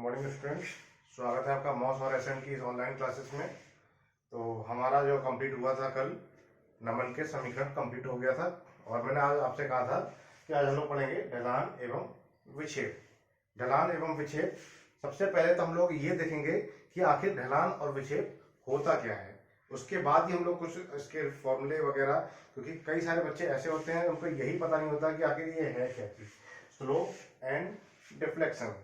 Morning students, स्वागत है आपका मॉस और एसएम की इस ऑनलाइन क्लासेस में। तो हमारा जो कंप्लीट हुआ था कल, नमन के समीकरण कंप्लीट हो गया था और मैंने आज आपसे कहा था कि आज हम लोग पढ़ेंगे ढलान एवं विक्षेप। ढलान एवं विक्षेप, सबसे पहले तो हम लोग ये देखेंगे कि आखिर ढलान और विक्षेप होता क्या है। उसके बाद ही हम लोग कुछ इसके फॉर्मूले वगैरह, क्योंकि कई सारे बच्चे ऐसे होते हैं उनको यही पता नहीं होता कि आखिर ये है क्या चीज। Slope and deflection.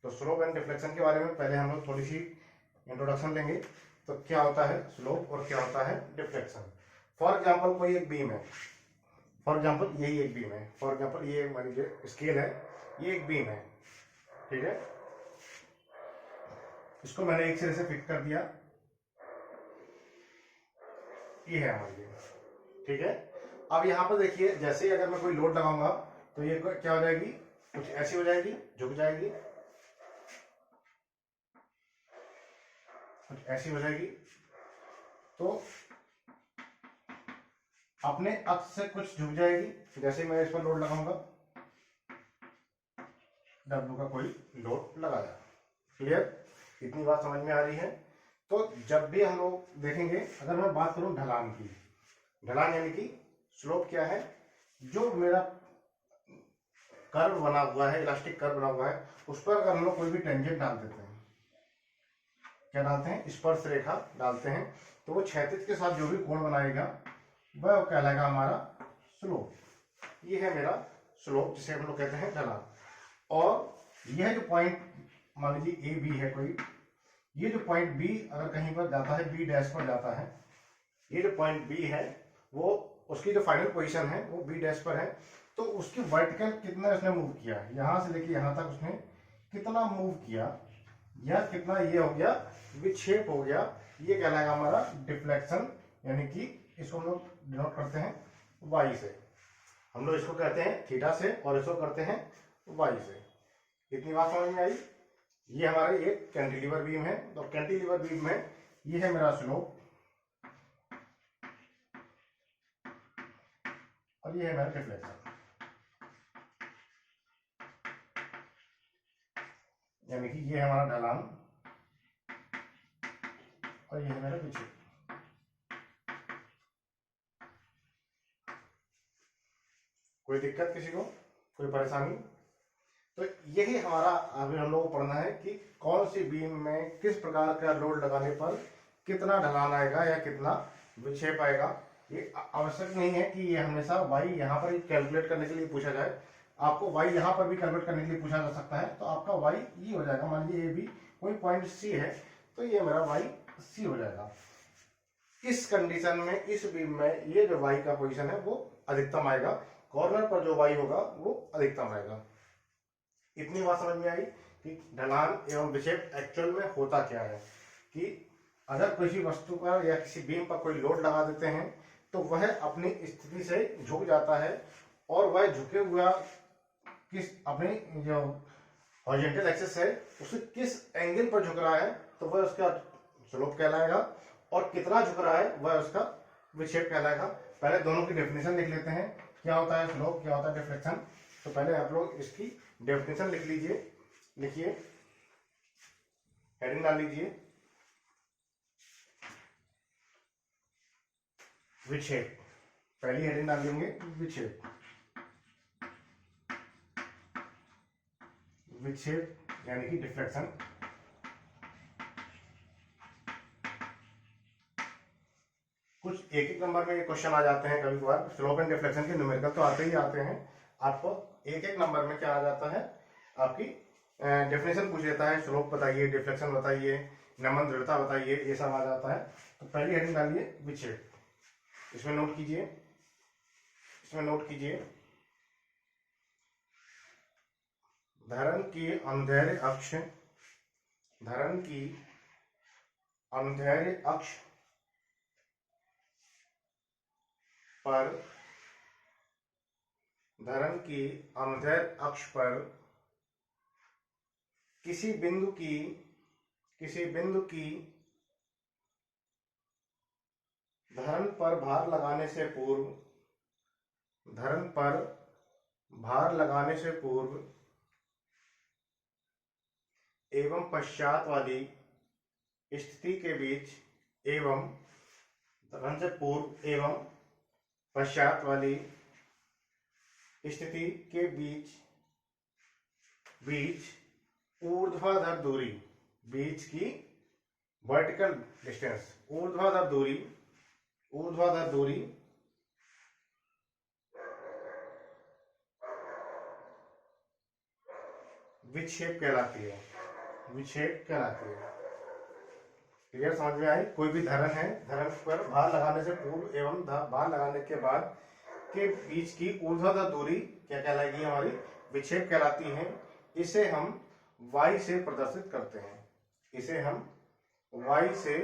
तो स्लोप एंड डिफ्लेक्शन के बारे में पहले हम लोग थोड़ी सी इंट्रोडक्शन लेंगे। तो क्या होता है स्लोप और क्या होता है डिफ्लेक्शन। फॉर एग्जाम्पल कोई एक बीम है, फॉर एग्जाम्पल यही एक बीम है, फॉर एग्जाम्पल ये मान लीजिए स्केल है, ये एक बीम है, ठीक है। इसको मैंने एक सिरे से फिक्स कर दिया, ये है हमारी बीम, ठीक है। अब यहाँ पर देखिए, जैसे ही अगर मैं कोई लोड लगाऊंगा तो ये क्या हो जाएगी, कुछ ऐसी हो जाएगी, झुक जाएगी, कुछ ऐसी हो जाएगी। तो अपने अक्ष से कुछ झुक जाएगी। जैसे मैं इस पर लोड लगाऊंगा, डब्ल्यू का कोई लोड लगाया। क्लियर, इतनी बात समझ में आ रही है। तो जब भी हम लोग देखेंगे, अगर मैं बात करूं ढलान की, ढलान यानी कि स्लोप क्या है, जो मेरा कर्व बना हुआ है, इलास्टिक कर्व बना हुआ है, उस पर अगर हम लोग कोई भी टेंजेंट डाल देते हैं, क्या डालते हैं, स्पर्श रेखा डालते हैं, तो वो क्षैतिज के साथ जो भी कोण बनाएगा वह कहलाएगा हमारा स्लोप। ये है मेरा स्लोप, जिसे हम लोग कहते हैं ढलान। और यह जो पॉइंट मान लीजिए ए बी है कोई, ये जो पॉइंट बी अगर कहीं पर जाता है, बी डैश पर जाता है, ये जो पॉइंट बी है वो उसकी जो फाइनल पोजीशन है वो बी डैश पर है। तो उसकी वर्टिकल कितना उसने मूव किया, यहां से लेके यहां तक उसने कितना मूव किया, या कितना ये हो गया, विक्षेप हो गया, ये कहलाएगा हमारा डिफ्लेक्शन। यानी कि इसको हम लोग डिनोट करते हैं वाई से। हम लोग इसको कहते हैं थीटा से और इसको करते हैं वाई से। इतनी बात समझ में आई। ये हमारे एक कैंटिलीवर बीम है, तो कैंटिलीवर बीम में ये है मेरा स्लोप और ये है मेरा डिफ्लेक्शन, यानी कि ये है हमारा ढलान और ये है मेरा विक्षेप। कोई दिक्कत किसी को, कोई परेशानी? तो यही हमारा अभी हम लोग को पढ़ना है कि कौन सी बीम में किस प्रकार का लोड लगाने पर कितना ढलान आएगा या कितना विक्षेप आएगा। ये आवश्यक नहीं है कि ये हमेशा वाई यहाँ पर कैलकुलेट करने के लिए पूछा जाए। आपको वाई यहाँ पर भी कैलकुलेट करने के लिए पूछा जा सकता है, तो आपका वाई ई हो जाएगा। मान लीजिए ये भी कोई पॉइंट सी है, तो ये मेरा वाई सी हो जाएगा। इस कंडीशन में इस बीम में ये जो वाई का पोजीशन है वो अधिकतम आएगा, कॉर्नर पर जो वाई होगा वो अधिकतम आएगा। इतनी बात समझ में आई कि ढलान एवं विक्षेप एक्चुअल में होता क्या है। कि अगर किसी वस्तु पर या किसी बीम पर कोई लोड लगा देते हैं तो वह अपनी स्थिति से झुक जाता है, और वह झुके हुआ किस अपनी जो हॉरिजॉन्टल एक्सिस है उसे किस एंगल पर झुक रहा है तो वह उसका स्लोप कहलाएगा, और कितना झुक रहा है वह उसका विक्षेप कहलाएगा। पहले दोनों की डेफिनेशन लिख लेते हैं, क्या होता है स्लोप, क्या होता है डिफ्लेक्शन। तो पहले आप लोग इसकी डेफिनेशन लिख लीजिए, लिखिए, हेडिंग डाल लीजिए, विक्षेप। पहली हेडिंग डाल देंगे विक्षेप, विक्षेप यानी कि डिफ्लेक्शन। कुछ एक एक नंबर में ये क्वेश्चन आ जाते हैं कभी कभार, स्लोप एंड डिफ्लेक्शन के न्यूमेरिकल तो आते ही आते हैं। आपको एक एक नंबर में क्या आ जाता है, आपकी डेफिनेशन पूछ लेता है, स्लोप बताइए, डिफ्लेक्शन बताइए, नमन दृढ़ता बताइए, ये सब आ जाता है। तो पहली हेडिंग डालिए विक्षेप। इसमें नोट कीजिए, इसमें नोट कीजिए, धरन की अनुदैर्ध्य अक्ष, धरन की अनुदैर्ध्य अक्ष पर, धरन की अनुदैर्ध्य अक्ष पर किसी बिंदु की धरन पर भार लगाने से पूर्व, धरन पर भार लगाने से पूर्व एवं पश्चात वाली स्थिति के बीच एवं धन से पूर्व एवं पश्चात वाली स्थिति के बीच ऊर्ध्वाधर दूरी, बीच की वर्टिकल डिस्टेंस, ऊर्ध्वाधर दूरी विक्षेप कहलाती है। क्लियर, समझ में आई? कोई भी धरण है, धरण पर भार लगाने से पूर्व एवं भार लगाने के बाद के बीच की ऊर्ध्वाधर दूरी क्या कहलाएगी? हमारी विक्षेप कहलाती है। इसे हम y से प्रदर्शित करते हैं। इसे y से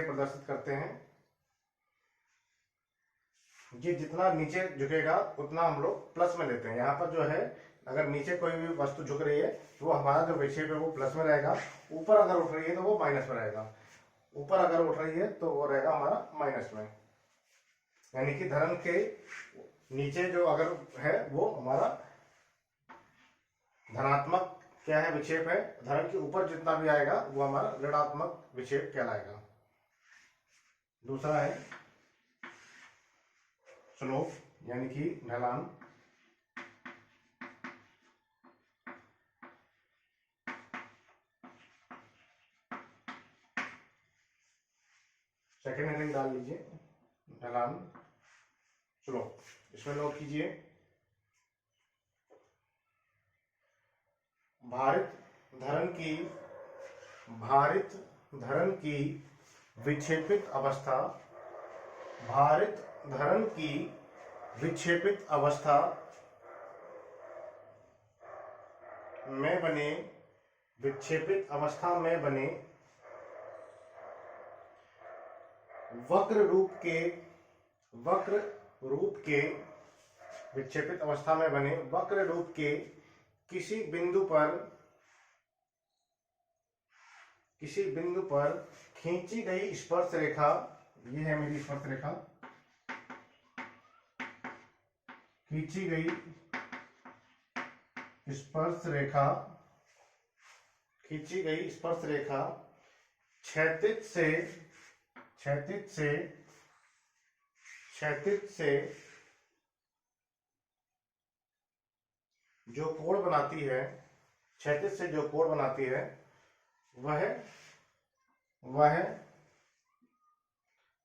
प्रदर्शित करते हैं। ये जितना नीचे झुकेगा उतना हम लोग प्लस में लेते हैं। यहाँ पर जो है, अगर नीचे कोई भी वस्तु झुक रही है तो वो हमारा जो विक्षेप है वो प्लस में रहेगा, ऊपर अगर उठ रही है तो वो माइनस में रहेगा, ऊपर अगर उठ रही है तो वो रहेगा हमारा माइनस में। यानी कि धरण के नीचे जो अगर है वो हमारा धनात्मक क्या है? विक्षेप है। धरण के ऊपर जितना भी आएगा वो हमारा ऋणात्मक विक्षेप कहलाएगा। दूसरा है स्लोप, यानी कि ढलान। सेकेंड हेडिंग डाल लीजिए, ढलान, स्लोप। इसमें नोट कीजिए, भारित धरण की विक्षेपित अवस्था में बने वक्र रूप के किसी बिंदु पर खींची गई स्पर्श रेखा, ये है मेरी स्पर्श रेखा, खींची गई स्पर्श रेखा क्षैतिज से जो कोण बनाती है, वह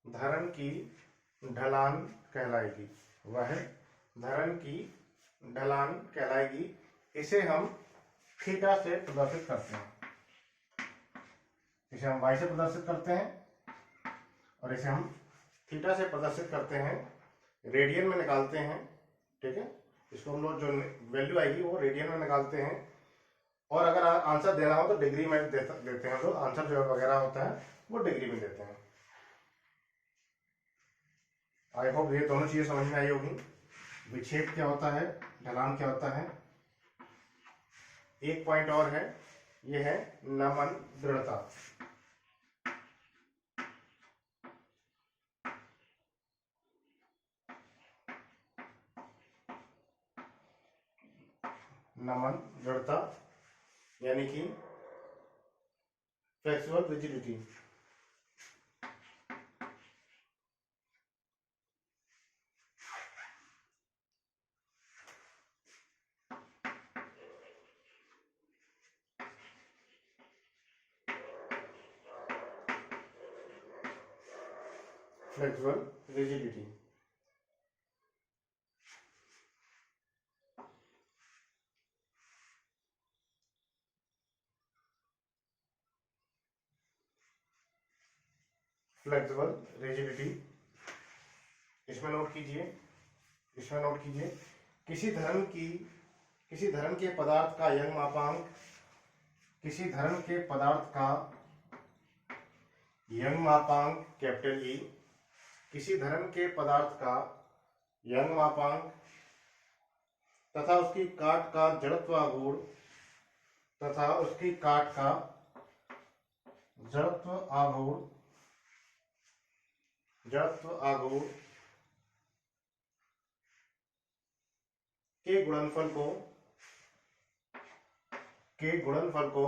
धरण की ढलान कहलाएगी। इसे हम थीटा से प्रदर्शित करते हैं। इसे हम y से प्रदर्शित करते हैं और इसे हम थीटा से प्रदर्शित करते हैं, रेडियन में निकालते हैं। ठीक है, इसको हम लोग जो वैल्यू आएगी वो रेडियन में निकालते हैं। और अगर आंसर देना हो तो डिग्री में देते हैं। तो आंसर जो वगैरह होता है वो डिग्री में देते हैं। आई होप ये दोनों चीजें समझ में आई होगी। विक्षेप क्या होता है, ढलान क्या होता है। एक पॉइंट और है, ये है नमन दृढ़ता। नमन दृढ़ता यानी कि flexible rigidity. Flexible rigidity flexible rigidity, इसमें नोट कीजिए, किसी धरण के पदार्थ का यंग मापांक कैपिटल ई, किसी धरण के पदार्थ का यंग मापांक तथा उसकी काट का जड़त्व आघूर्ण के गुणनफल को के गुणनफल को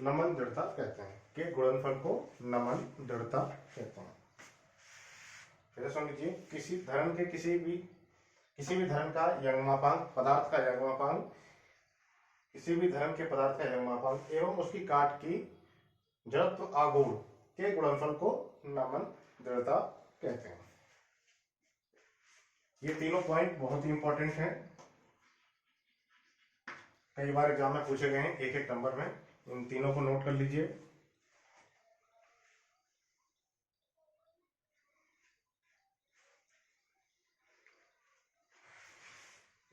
नमन दृढ़ता कहते हैं। के गुणनफल को नमन दृढ़ता कहते हैं। फिर सुन लीजिए, किसी धर्म के किसी भी धर्म का यंगमापांक, पदार्थ का यंगमापांक, किसी भी धर्म के पदार्थ का यंगमापांक एवं उसकी काट की जड़त्व आघूर्ण के गुणनफल को नमन दृढ़ता कहते हैं। ये तीनों पॉइंट बहुत ही इंपॉर्टेंट हैं, कई बार एग्जाम में पूछे गए हैं एक एक नंबर में। इन तीनों को नोट कर लीजिए।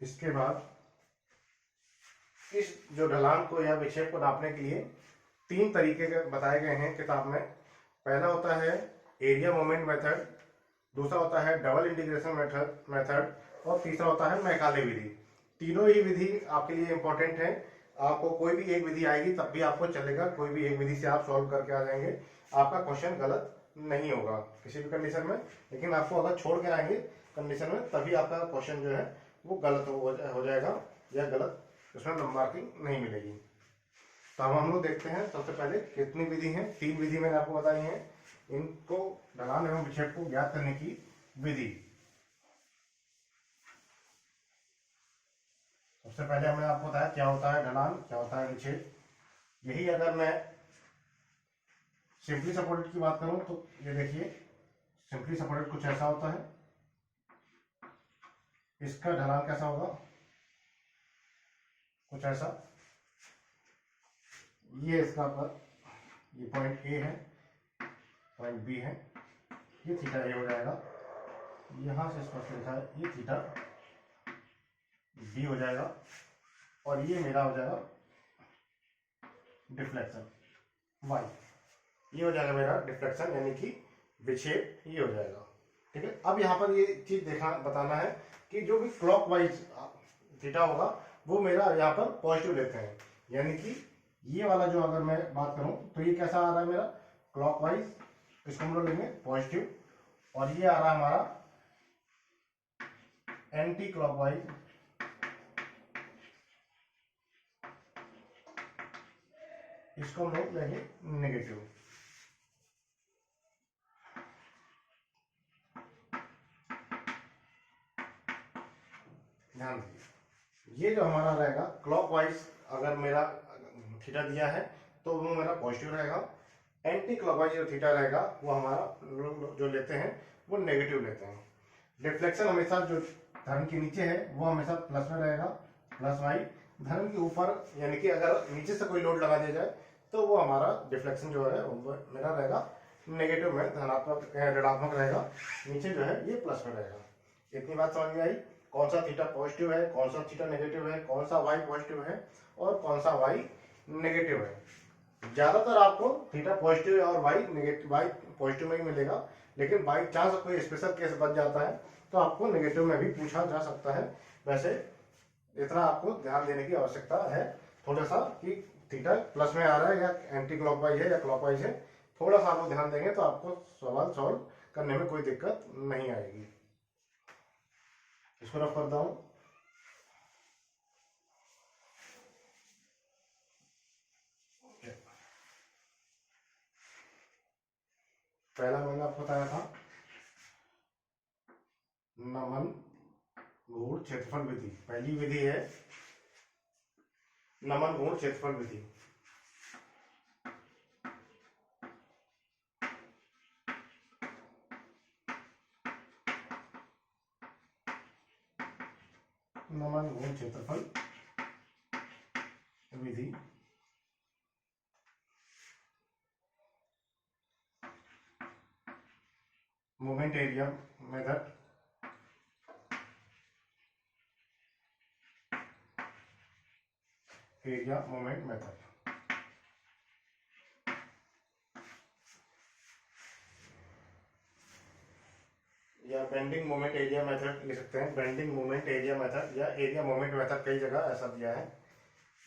इसके बाद इस जो ढलान को या विक्षेप को नापने के लिए 3 तरीके बताए गए हैं किताब में। पहला होता है एरिया मोमेंट मेथड, दूसरा होता है डबल इंटीग्रेशन मेथड और तीसरा होता है मैकाले विधि। तीनों ही विधि आपके लिए इंपॉर्टेंट है। आपको कोई भी एक विधि आएगी तब भी आपको चलेगा, कोई भी एक विधि से आप सॉल्व करके आ जाएंगे, आपका क्वेश्चन गलत नहीं होगा किसी भी कंडीशन में। लेकिन आपको अगर छोड़ के आएंगे कंडीशन में तभी आपका क्वेश्चन जो है वो गलत हो जाएगा या गलत उसमें मार्किंग नहीं मिलेगी। तो हम लोग देखते हैं सबसे पहले कितनी विधि हैं। 3 विधि मैंने आपको बताई हैं। इनको ढलान एवं विक्षेप को ज्ञात करने की विधि। सबसे पहले हमने आपको बताया क्या होता है ढलान, क्या होता है विक्षेप। यही अगर मैं सिंपली सपोर्टेड की बात करूं तो ये देखिए, सिंपली सपोर्टेड कुछ ऐसा होता है। इसका ढलान कैसा होगा, कुछ ऐसा। ये इसका पर ये पॉइंट ए है, पॉइंट बी है, ये थीटा ए हो जाएगा। यहां से स्पष्ट लिखा है ये थीटा बी हो जाएगा और ये मेरा हो जाएगा डिफ्लेक्शन वाई। ये हो जाएगा मेरा डिफ्लेक्शन यानी कि विक्षेप, ये हो जाएगा। ठीक है। अब यहाँ पर ये चीज बताना है कि जो भी क्लॉकवाइज थीटा होगा वो मेरा यहाँ पर पॉजिटिव लेते हैं। यानी कि ये वाला जो अगर मैं बात करूं तो ये कैसा आ रहा है मेरा क्लॉकवाइज, इसको हम लोग लेंगे पॉजिटिव। और ये आ रहा है हमारा एंटी क्लॉकवाइज, इसको हम लोग लेंगे नेगेटिव। ध्यान दीजिए, ये जो हमारा रहेगा क्लॉकवाइज अगर मेरा थीटा दिया है तो वो मेरा पॉजिटिव रहेगा। एंटी क्लॉकवाइज जो थीटा रहेगा वो हमारा जो लेते हैं वो नेगेटिव लेते हैं। डिफ्लेक्शन हमेशा जो धर्म के नीचे है वो हमेशा प्लस में रहेगा, प्लस वाई। धर्म के ऊपर यानी कि अगर नीचे से कोई लोड लगा दिया जाए तो वो हमारा डिफ्लेक्शन जो है वो मेरा रहेगा नेगेटिव में, धनात्मक ऋणात्मक रहेगा। नीचे जो है ये प्लस में रहेगा। इतनी बात समझ में आई, कौन सा थीटा पॉजिटिव है, कौन सा थीटा नेगेटिव है, कौन सा वाई पॉजिटिव है और कौन सा वाई नेगेटिव है। ज्यादातर आपको थीटा पॉजिटिव और वाई नेगेटिव, वाई पॉजिटिव में ही मिलेगा। लेकिन बाई चांस कोई स्पेशल केस बन जाता है तो आपको नेगेटिव में भी पूछा जा सकता है। वैसे इतना आपको ध्यान देने की आवश्यकता है थोड़ा सा कि थीटा प्लस में आ रहा है या एंटी क्लॉकवाइज है या क्लॉकवाइज है। थोड़ा सा आप ध्यान देंगे तो आपको सवाल सॉल्व करने में कोई दिक्कत नहीं आएगी। इसको रफ करता हूं। पहला मैंने आपको बताया था नमन गुण क्षेत्रफल विधि। पहली विधि है नमन गुण क्षेत्रफल विधि। नमन गुण क्षेत्रफल विधि moment area method, area moment method. या बेंडिंग मोमेंट एरिया मेथड लिख सकते हैं। बेंडिंग मोमेंट एरिया मेथड या एरिया मोमेंट मेथड, कई जगह ऐसा दिया है।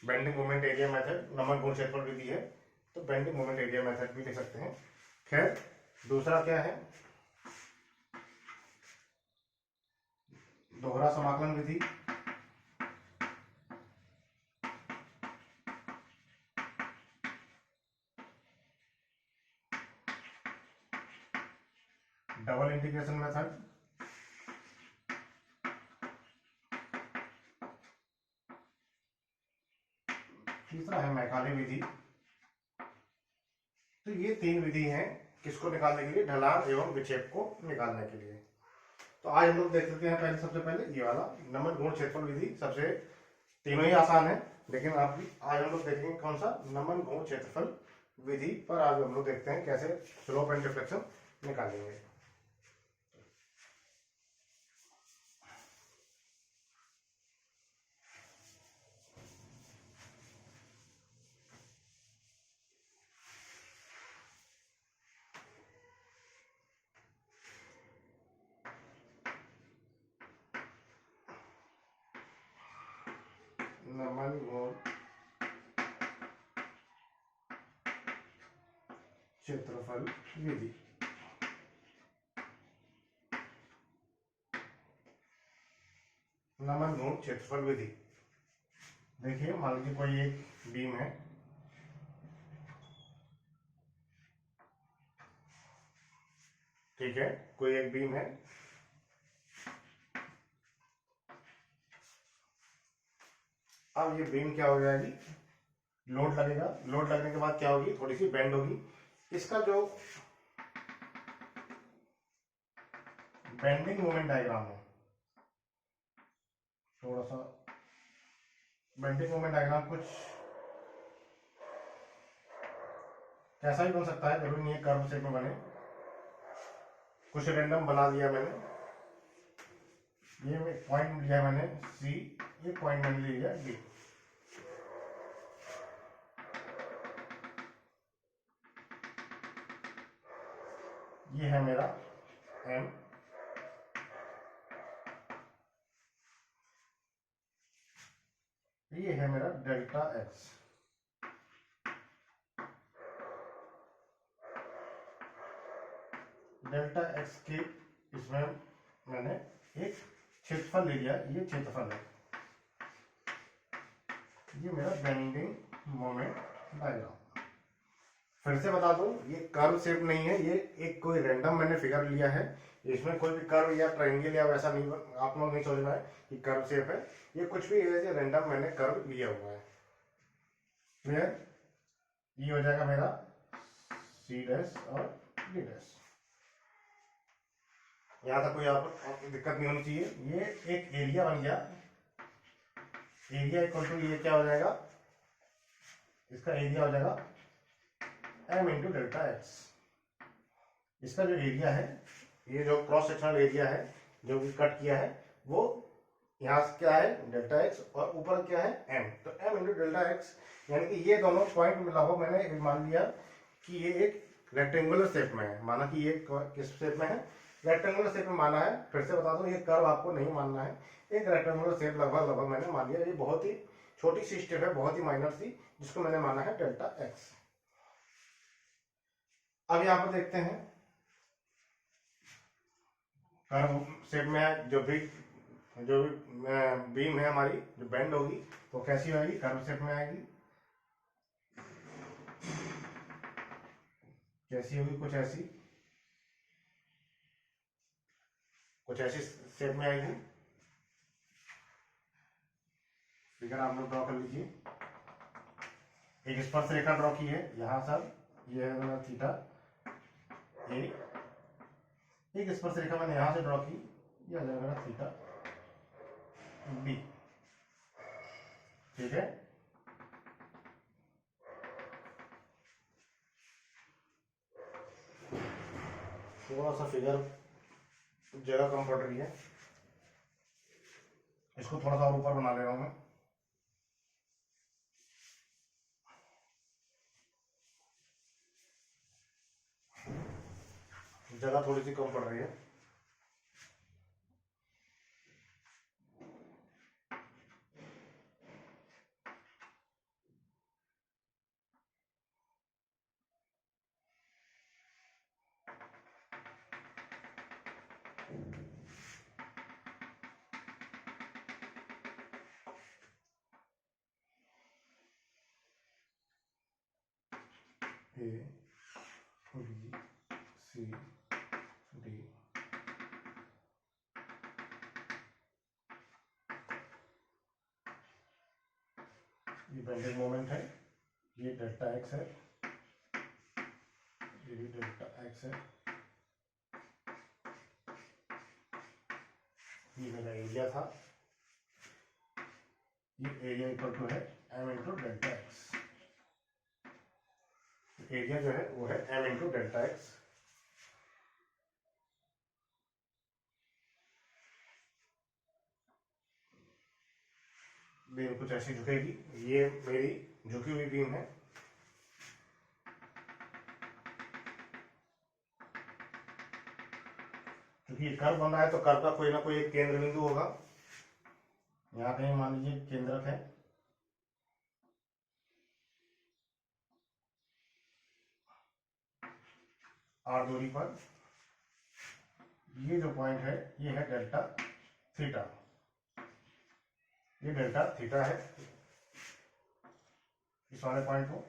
बेंडिंग मोमेंट एरिया मेथड नमन गुण क्षेत्रफल विधि है तो बेंडिंग मोमेंट एरिया मेथड भी लिख सकते हैं। खैर, दूसरा क्या है, दोहरा समाकलन विधि। मल्टीप्लिकेशन मेथड, तीसरा है मैकाले विधि। तो ये 3 विधि हैं किसको निकालने के लिए, ढलान एवं विक्षेप को निकालने के लिए। तो आज हम लोग देख लेते हैं पहले, सबसे पहले ये वाला नमन घूर्ण क्षेत्रफल विधि। सबसे तीनों ही आसान है, लेकिन आप भी आज हम लोग देखेंगे कौन सा, नमन घूर्ण क्षेत्रफल विधि पर आज हम लोग देखते हैं कैसे स्लोप एंड डिफ्लेक्शन निकालेंगे। नमन घूर्ण क्षेत्रफल विधि। नमन घूर्ण क्षेत्रफल विधि। देखिए मान लीजिए कोई एक बीम है, ठीक है, कोई एक बीम है, अब ये बीम क्या हो जाएगी, लोड लगेगा, लोड लगने के बाद क्या होगी, थोड़ी सी बेंड होगी। इसका जो बेंडिंग मोमेंट डायग्राम है, थोड़ा सा बेंडिंग मोमेंट डायग्राम कुछ कैसा भी बन सकता है, जरूरी नहीं है कर्व शेप में बने, कुछ रेंडम बना दिया मैंने। ये पॉइंट लिया मैंने सी, ये पॉइंट मैंने लिया डी। ये है मेरा एम, ये है मेरा डेल्टा एक्स। डेल्टा एक्स के इसमें मैंने एक क्षेत्रफल ले लिया, ये क्षेत्रफल है, ये मेरा बेंडिंग मोमेंट डायग्राम। फिर से बता दूं, ये कर्व शेप नहीं है, ये एक कोई रैंडम मैंने फिगर लिया है, इसमें कोई भी कर्व या ट्रायंगल या वैसा नहीं, आप लोग नहीं सोचना है कि कर्व शेप है, ये कुछ भी है, रैंडम मैंने कर्व लिया हुआ है। क्लियर? ये हो जाएगा मेरा सी डैश और डी डैश। यहां तक कोई आपको दिक्कत नहीं होनी चाहिए। ये एक एरिया बन गया, एरिया इक्वल टू ये क्या हो जाएगा, इसका एरिया हो जाएगा m इंटू डेल्टा एक्स। इसका जो एरिया है, ये जो क्रॉस सेक्शनल एरिया है जो भी कट किया है, वो यहाँ से क्या है डेल्टा एक्स और ऊपर क्या है m, तो m इंटू डेल्टा एक्स, यानी कि ये दोनों पॉइंट मिला हो, मैंने मान लिया कि ये एक रेक्टेंगुलर शेप में है, माना कि ये किस शेप में है, रेक्टेंगुलर शेप में माना है। फिर से बता दूं, ये कर्व आपको नहीं मानना है, एक रेक्टेंगुलर शेप लगभग मैंने मान लिया। ये बहुत ही छोटी सी स्टेप है, बहुत ही माइनर सी, जिसको मैंने माना है डेल्टा एक्स। अब यहाँ पर देखते हैं कर्व शेप में जो भी बीम है हमारी, जो बेंड होगी वो कैसी होगी, कर्व शेप में आएगी। कैसी होगी, कुछ ऐसी शेप में आएगी। फिगर आप लोग ड्रॉ कर लीजिए। एक स्पर्श रेखा ड्रॉ की है यहाँ सब, ये है थीटा ए, एक स्पर्श रेखा मैंने यहां से ड्रॉ की, ये आ जाएगा थीटा बी, ठीक है। थोड़ा सा फिगर जगह कम पड़ रही है, इसको थोड़ा सा और ऊपर बना ले रहा हूं मैं। जगह थोड़ी सी कम पड़ रही है। ए बी सी डी ये बेंडिंग मोमेंट है, ये डेल्टा एक्स है, ये भी डेल्टा एक्स है, ये मेरा एरिया था, ये एरिया इक्वल टू है M into delta X. Area जो है वो है M into delta X. Beam कुछ ऐसी झुकेगी, ये मेरी झुकी हुई बीम है। क्योंकि ये कर्व बन रहा है तो कर्व का कोई ना कोई एक केंद्र बिंदु होगा। यहाँ कहीं मान लीजिए केंद्रक है, आर दूरी पर। ये जो पॉइंट है ये है डेल्टा थीटा, ये डेल्टा थीटा है इस वाले पॉइंट को,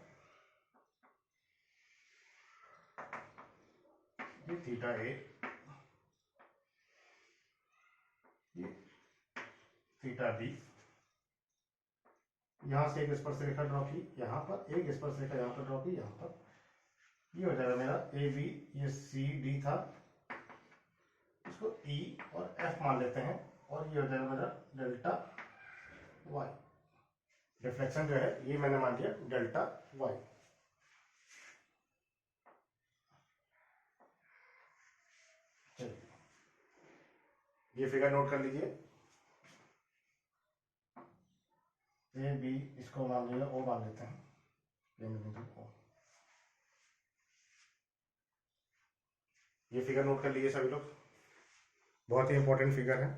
ये थीटा ए, ये थीटा बी। यहां से एक स्पर्शरेखा ड्रॉ की, यहां पर एक स्पर्शरेखा यहां पर ड्रॉ की, यहां पर। ये हो जाएगा मेरा ए बी, ये सी डी था, इसको ई और एफ मान लेते हैं, और ये हो जाएगा मेरा डेल्टा वाई। रिफ्लेक्शन जो है ये मैंने मान लिया डेल्टा वाई। चलिए ये फिगर नोट कर लीजिए। ए बी इसको मान लिया ओ मान लेते हैं, ओ। ये फिगर नोट कर लीजिए सभी लोग, बहुत ही इंपॉर्टेंट फिगर है।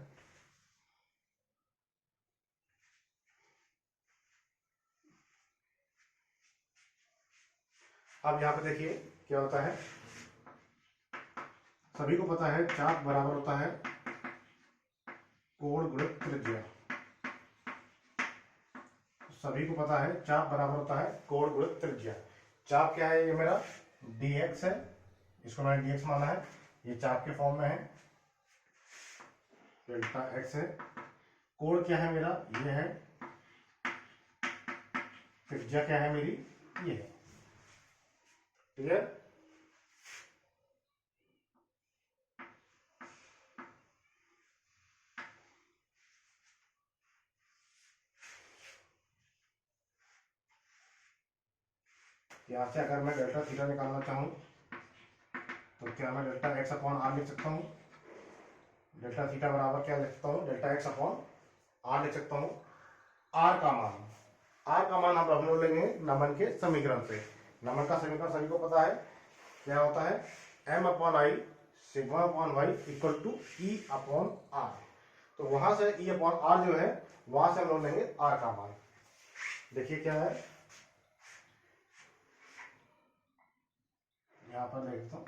अब यहां पे देखिए क्या होता है, सभी को पता है चाप बराबर होता है कोण गुणित त्रिज्या। सभी को पता है चाप बराबर होता है कोण गुणित त्रिज्या। चाप क्या है, ये मेरा dx है, इसको मैंने dx माना है, ये चाप के फॉर्म में है, डेल्टा x है। कोण क्या है मेरा, ये है, त्रिज्या क्या है मेरी, ये है। क्लियर? यहाँ से अगर मैं डेल्टा थीटा निकालना चाहूँ तो क्या मैं डेल्टा एक्स अपॉन आर लिख सकता हूँ। डेल्टा थीटा बराबर क्या लिख सकता हूँ, डेल्टा एक्स अपॉन आर लिख सकता हूँ। आर का मान हम लोग लेंगे नमन के समीकरण से। नमन का समीकरण सभी को पता है, क्या होता है, M upon I sigma upon Y equal to E upon R. तो वहां से ई अपॉन आर जो है वहां से हम लोग लेंगे आर का मान। देखिए क्या है, यहाँ पर लिख देता हूँ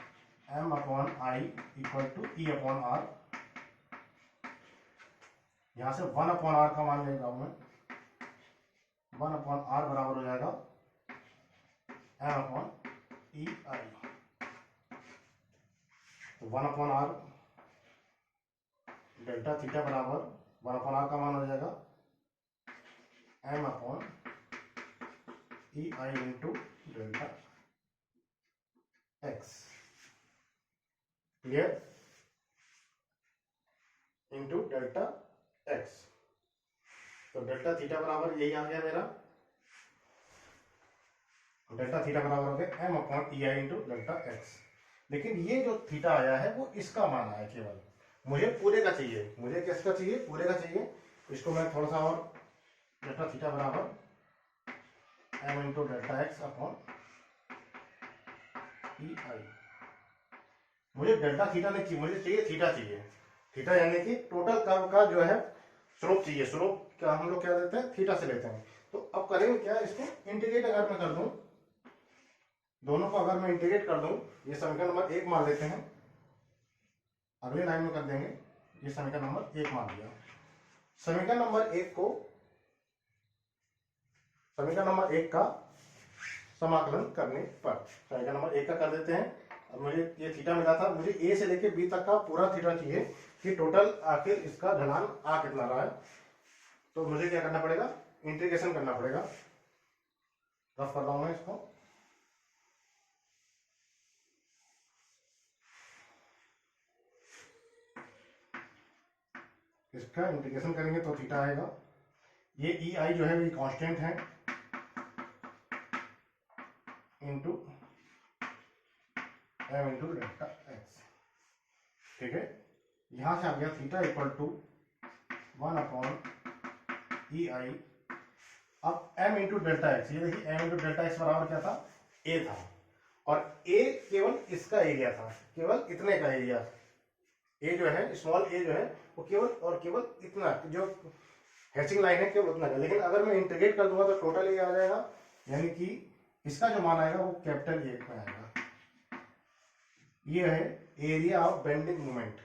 M upon I equal to E upon R. यहां से 1 अपॉन आर का मान लेगा मैं, 1 अपॉन आर बराबर हो जाएगा एम अपॉन ई आई। तो 1 अपॉन आर डेल्टा थीटा बराबर 1 अपॉन आर का मान हो जाएगा M upon E I into delta X. Clear? Into delta X. तो डेल्टा थीटा बराबर यही आ गया मेरा, डेल्टा थीटा बराबर हो गया M upon E I into delta x. लेकिन ये जो थीटा आया है वो इसका मान आया केवल, मुझे पूरे का चाहिए, मुझे किसका चाहिए, पूरे का चाहिए। इसको मैं थोड़ा सा और, डेल्टा थीटा बराबर M into delta X upon E I. मुझे डेल्टा थीटा नहीं चाहिए, मुझे चाहिए थीटा चाहिए। थीटा यानी कि टोटल कर्व का जो है स्लोप चाहिए। स्लोप क्या हम लोग क्या देते हैं, थीटा से लेते हैं। तो अब करेंगे क्या, इसको इंटीग्रेट अगर मैं कर दूं, दोनों को अगर मैं इंटीग्रेट कर दूं, ये समीकरण नंबर 1 मान लेते हैं, अगले लाइन में कर देंगे। ये समीकरण नंबर 1 मान लिया। समीकरण नंबर 1 को, समीकरण नंबर 1 का समाकलन करने पर समीकरण नंबर 1 का कर देते हैं। अब मुझे ये थीटा मिला था, मुझे ए से लेके बी तक का पूरा थीटा चाहिए कि टोटल आखिर इसका ढलान आ कितना रहा है। तो मुझे क्या करना पड़ेगा, इंटीग्रेशन करना पड़ेगा। रफ कर रहा हूं मैं इसको। इसका इंटीग्रेशन करेंगे तो थीटा आएगा। ये ई आई जो है ये कांस्टेंट है into M into delta X. ठीक है, यहां से आ गया theta equal to 1 E I. अब m इंटू डेल्टा एक्स, ये देखिए m इंटू डेल्टा एक्स बराबर क्या था, a था, और a केवल इसका एरिया था, केवल इतने का एरिया। a जो है, स्मॉल a जो है वो केवल और केवल इतना, जो हैचिंग लाइन है केवल उतना का। लेकिन अगर मैं इंटीग्रेट कर दूंगा तो टोटल ये आ जाएगा, यानी कि इसका जो मान आएगा वो कैपिटल ए में आएगा। ये है एरिया ऑफ बेंडिंग मोमेंट।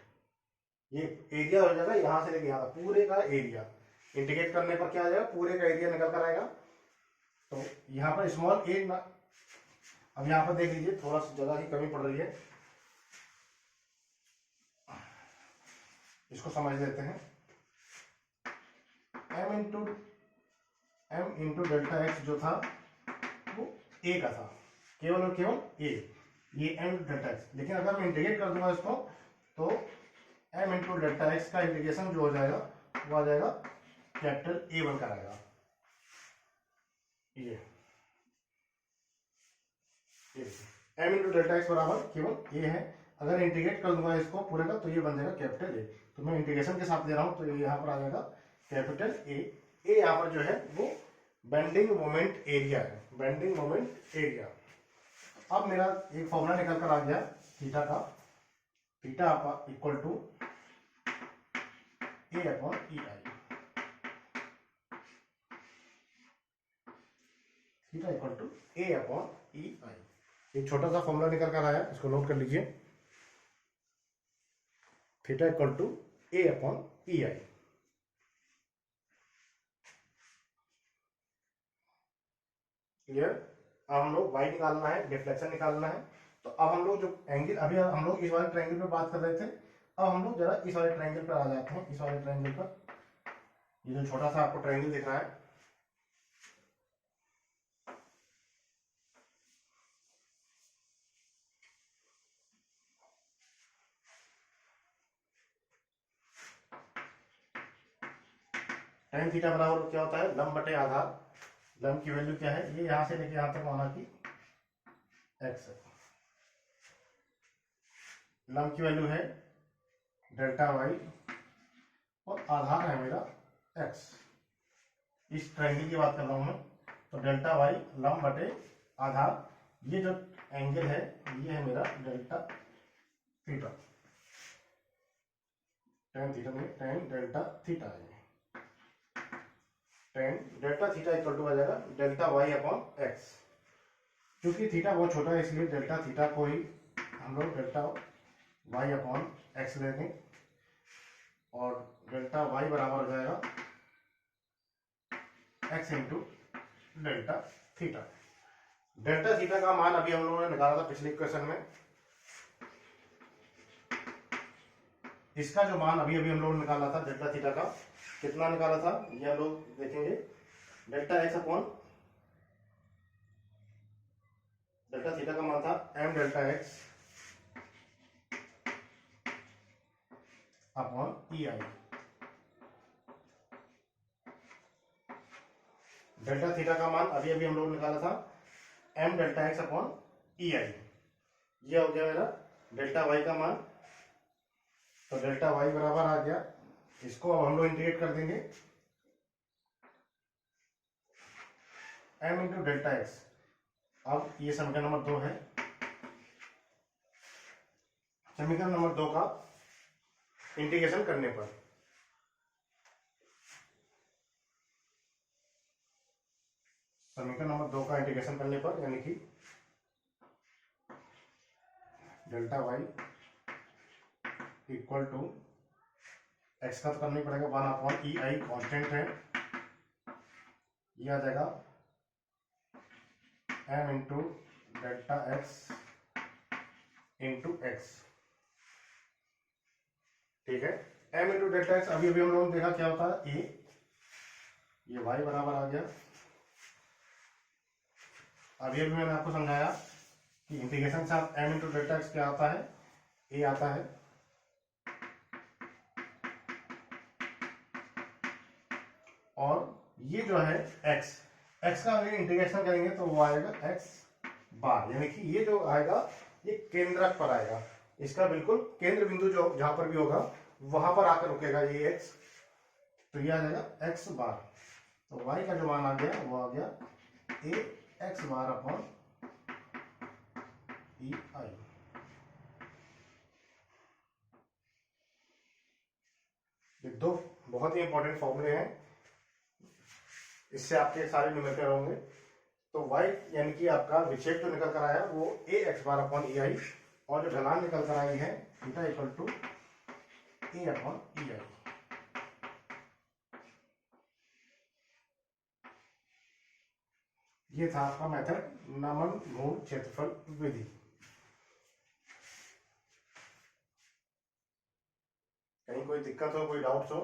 ये एरिया हो जाएगा यहां से लेके यहां तक पूरे का एरिया। इंटीग्रेट करने पर क्या आ जाएगा, पूरे का एरिया निकल कर आएगा। तो यहाँ पर स्मॉल ए ना, अब यहाँ पर देख लीजिए थोड़ा सा जगह की कमी पड़ रही है, इसको समझ लेते हैं। m इंटू डेल्टा एक्स जो था वो a का था, केवल और केवल a, ये m डेल्टा एक्स। लेकिन अगर मैं इंटीग्रेट कर दूंगा इसको तो m इंटू डेल्टा एक्स का इंटीग्रेशन जो हो जाएगा वो आ जाएगा कैपिटल ए बनकर आएगा। ये m इंटू डेल्टा एक्स बराबर केवल a है। अगर इंटीग्रेट कर दूंगा इसको पूरे का तो ये बन जाएगा कैपिटल ए। तो मैं इंटीग्रेशन के साथ ले रहा हूं तो ये यहाँ पर आ जाएगा कैपिटल ए। ए यहाँ पर जो है वो बेंडिंग मोमेंट एरिया है, बेंडिंग मोमेंट एरिया। अब मेरा एक फॉर्मूला निकल कर आ गया थीटा का, theta equal to A upon E I. Theta equal to A upon E I. एक छोटा सा फॉर्मूला निकल कर आया, इसको नोट कर लीजिए। Theta equal to A upon E I. Clear. अब हम लोग वाई निकालना है, डिफ्लेक्शन निकालना है। तो अब हम लोग जो एंगल, अभी हम लोग इस वाले ट्रायंगल पे बात कर रहे थे, अब हम लोग जरा इस वाले ट्रायंगल पर आ जाते हैं। इस वाले ट्रायंगल पर, ये जो छोटा सा आपको ट्रायंगल दिख रहा है, tan थीटा बराबर क्या होता है, लंब बटे आधार। लंब की वैल्यू क्या है, ये यहां से लेके यहां तक माना कि x है। लंब की वैल्यू है डेल्टा वाई और आधार है मेरा x। इस ट्रायंगल की बात कर रहा हूं मैं, तो डेल्टा वाई लंब बटे आधार, ये जो एंगल है ये है मेरा डेल्टा थीटा। tan थीटा में tan डेल्टा थीटा है। tan delta theta equal to आ जाएगा डेल्टा वाई अपॉन एक्स। क्योंकि थीटा बहुत छोटा है इसलिए डेल्टा थीटा को ही हम लोग डेल्टा वाई अपॉन एक्स लेंगे, और डेल्टा वाई बराबर हो जाएगा x into delta theta. Delta theta का मान अभी हम लोगों ने निकाला था पिछले क्वेश्चन में। इसका जो मान अभी अभी हम लोगों ने निकाला था डेल्टा थीटा का, कितना निकाला था ये हम लोग देखेंगे। Delta X upon delta theta का मान था m delta X upon E आई। डेल्टा थीटा का मान अभी अभी हम लोग निकाला था m delta X upon E आई। ये हो गया मेरा डेल्टा वाई का मान। तो डेल्टा वाई बराबर आ गया, इसको अब हम लोग इंटीग्रेट कर देंगे m इंटू डेल्टा एक्स। अब ये समीकरण नंबर 2 है। समीकरण नंबर 2 का इंटीग्रेशन करने पर, समीकरण नंबर 2 का इंटीग्रेशन करने पर, यानी कि delta Y equal to X का तो करना ही पड़ेगा, 1 अपॉन ई आई कॉन्स्टेंट है, ये आ जाएगा m into delta x into x. ठीक है, m इंटू डेल्टा एक्स अभी अभी हम लोगों ने देखा क्या होता है a, ये y बराबर आ गया अभी अभी मैंने आपको समझाया कि इंटीग्रेशन से आप m इंटू डेल्टा एक्स क्या आता है, a आता है, और ये जो है x का अगर इंटीग्रेशन करेंगे तो वो आएगा x बार, यानी कि ये जो आएगा ये केंद्रक पर आएगा, इसका बिल्कुल केंद्र बिंदु जो जहां पर भी होगा वहां पर आकर रुकेगा ये x, तो ये आ जाएगा x बार। तो y का जो मान आ गया वो आ गया a x bar upon e i। ये दो बहुत ही इंपॉर्टेंट फॉर्मूले हैं, इससे आपके सारे न्यूमेरिकल होंगे। तो y यानी कि आपका विक्षेप जो निकल कर आया वो a x bar upon e i, और जो ढलान निकल कर आई है theta equal to a upon e i। ये था आपका मेथड नमन घूर्ण क्षेत्रफल विधि। कहीं कोई दिक्कत हो, कोई डाउट्स हो,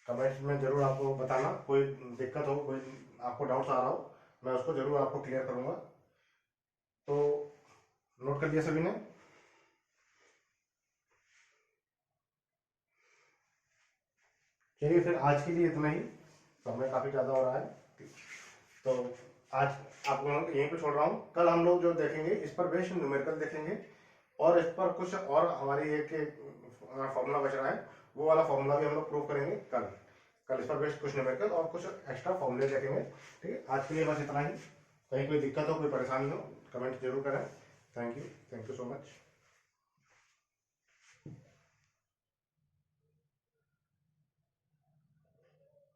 कमेंट में जरूर आपको बताना। कोई दिक्कत हो, कोई आपको डाउट्स आ रहा हो, मैं उसको जरूर आपको क्लियर करूंगा। तो नोट कर लिया सभी ने? चलिए फिर आज के लिए इतना ही, समय काफी ज्यादा हो रहा है, तो आज आप लोगों को यहीं पे छोड़ रहा हूँ। कल हम लोग जो देखेंगे इस पर बेस्ड न्यूमेरिकल देखेंगे, और इस पर कुछ और हमारी एक फॉर्मूला बच रहा है, वो वाला फॉर्मूला भी हम लोग प्रूव करेंगे कल इस पर बेस्ड कुछ न्यूमेरिकल और कुछ एक्स्ट्रा फॉर्मूले देखेंगे। ठीक है, आज के लिए बस इतना ही। कहीं कोई दिक्कत हो, कोई परेशानी हो, कमेंट जरूर करें। Thank you so much.